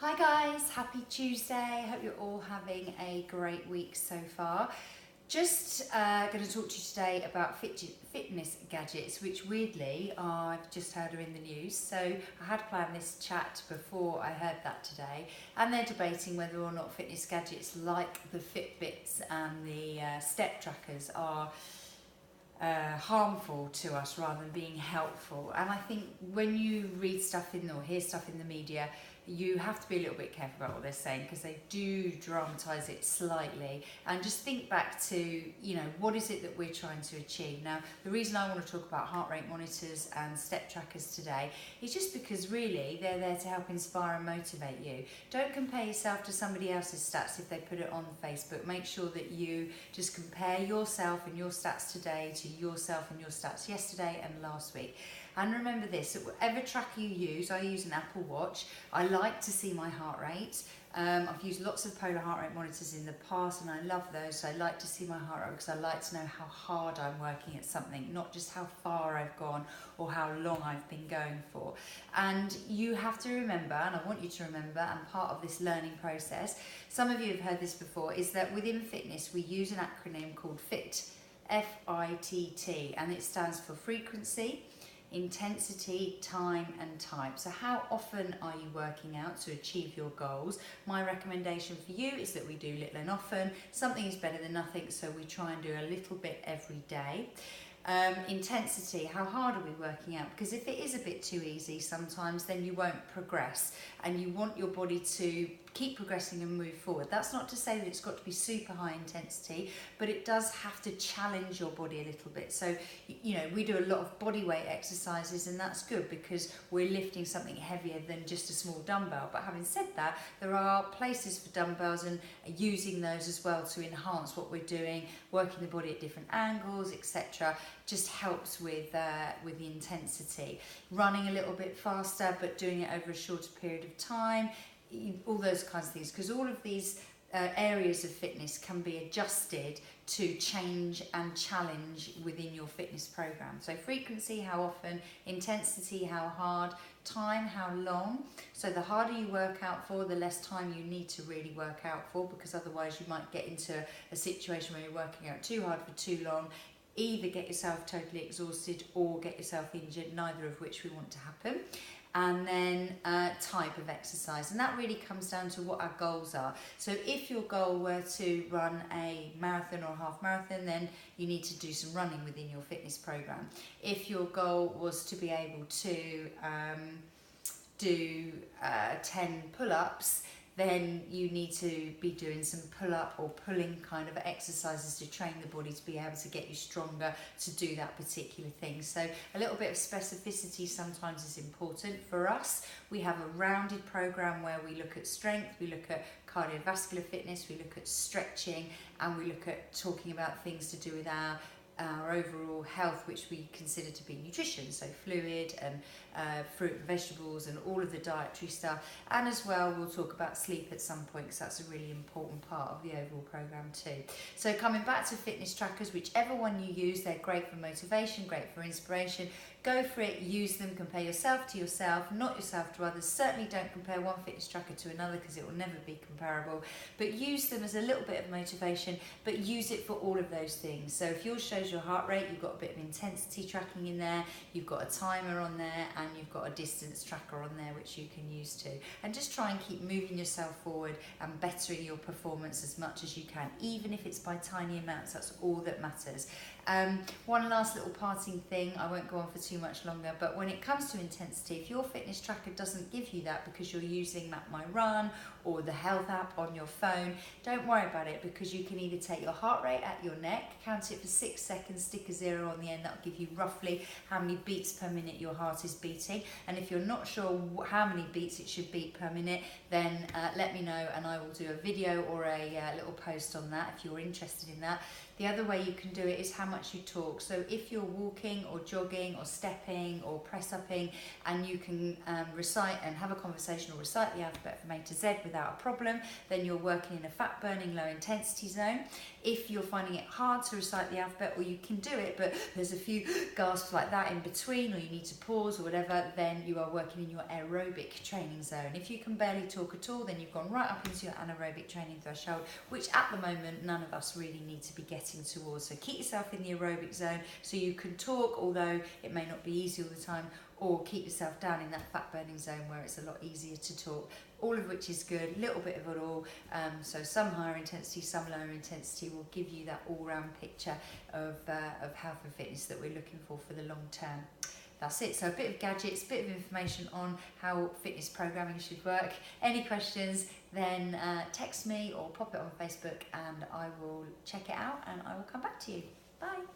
Hi guys, happy Tuesday. Hope you're all having a great week so far. Just going to talk to you today about fitness gadgets, which weirdly I've just heard are in the news. So I had planned this chat before I heard that today, and they're debating whether or not fitness gadgets like the Fitbits and the step trackers are harmful to us rather than being helpful. And I think when you read stuff or hear stuff in the media, you have to be a little bit careful about what they're saying, because they do dramatise it slightly, and just think back to, what is it that we're trying to achieve. Now, the reason I want to talk about heart rate monitors and step trackers today is just because really they're there to help inspire and motivate you. Don't compare yourself to somebody else's stats if they put it on Facebook. Make sure that you just compare yourself and your stats today to yourself and your stats yesterday and last week. And remember this, that whatever tracker you use, I use an Apple Watch. I like to see my heart rate. I've used lots of Polar heart rate monitors in the past and I love those. So I like to see my heart rate because I like to know how hard I'm working at something, not just how far I've gone or how long I've been going for. And you have to remember, and I want you to remember, and part of this learning process, some of you have heard this before, is that within fitness we use an acronym called FIT, F-I-T-T, and it stands for frequency, intensity, time and type. So how often are you working out to achieve your goals? My recommendation for you is that we do little and often. Something is better than nothing, so we try and do a little bit every day. Intensity, how hard are we working out? Because if it is a bit too easy sometimes, then you won't progress, and you want your body to keep progressing and move forward. That's not to say that it's got to be super high intensity, but it does have to challenge your body a little bit. So, we do a lot of body weight exercises, and that's good because we're lifting something heavier than just a small dumbbell. But having said that, there are places for dumbbells, and using those as well to enhance what we're doing, working the body at different angles, etc., just helps with the intensity. Running a little bit faster, but doing it over a shorter period of time, all those kinds of things, because all of these areas of fitness can be adjusted to change and challenge within your fitness program. So frequency, how often; intensity, how hard; time, how long. So the harder you work out for, the less time you need to really work out for, because otherwise you might get into a situation where you're working out too hard for too long, either get yourself totally exhausted or get yourself injured, neither of which we want to happen. And then type of exercise, and that really comes down to what our goals are. So if your goal were to run a marathon or a half marathon, then you need to do some running within your fitness program. If your goal was to be able to do 10 pull-ups, then you need to be doing some pull-up or pulling kind of exercises to train the body to be able to get you stronger to do that particular thing. So a little bit of specificity sometimes is important. For us, we have a rounded program where we look at strength, we look at cardiovascular fitness, we look at stretching, and we look at talking about things to do with our overall health, which we consider to be nutrition, so fluid and fruit and vegetables and all of the dietary stuff. And as well, we'll talk about sleep at some point, because that's a really important part of the overall program too. So coming back to fitness trackers, whichever one you use, they're great for motivation, great for inspiration. Go for it, use them, compare yourself to yourself, not yourself to others. Certainly don't compare one fitness tracker to another, because it will never be comparable. But use them as a little bit of motivation, but use it for all of those things. So if yours shows your heart rate, you've got a bit of intensity tracking in there, you've got a timer on there, and you've got a distance tracker on there which you can use too. And just try and keep moving yourself forward and bettering your performance as much as you can, even if it's by tiny amounts. That's all that matters. One last little parting thing, I won't go on for too much longer, but when it comes to intensity, if your fitness tracker doesn't give you that because you're using Map My Run or the health app on your phone, don't worry about it, because you can either take your heart rate at your neck, count it for 6 seconds, stick a 0 on the end. That'll give you roughly how many beats per minute your heart is beating. And if you're not sure how many beats it should beat per minute, then let me know and I will do a video or a little post on that if you're interested in that. The other way you can do it is how much you talk. So if you're walking or jogging or stepping or press upping, and you can recite and have a conversation or recite the alphabet from A to Z without a problem, then you're working in a fat burning low intensity zone. If you're finding it hard to recite the alphabet, or you can do it but there's a few gasps like that in between, or you need to pause or whatever, then you are working in your aerobic training zone. If you can barely talk at all, then you've gone right up into your anaerobic training threshold, which at the moment none of us really need to be getting towards. So keep yourself in the aerobic zone so you can talk, although it may not be easy all the time, or keep yourself down in that fat burning zone where it's a lot easier to talk. All of which is good, a little bit of it all. So some higher intensity, some lower intensity will give you that all-round picture of health and fitness that we're looking for the long term. That's it. So a bit of gadgets, a bit of information on how fitness programming should work. Any questions, then text me or pop it on Facebook and I will check it out and I will come back to you. Bye.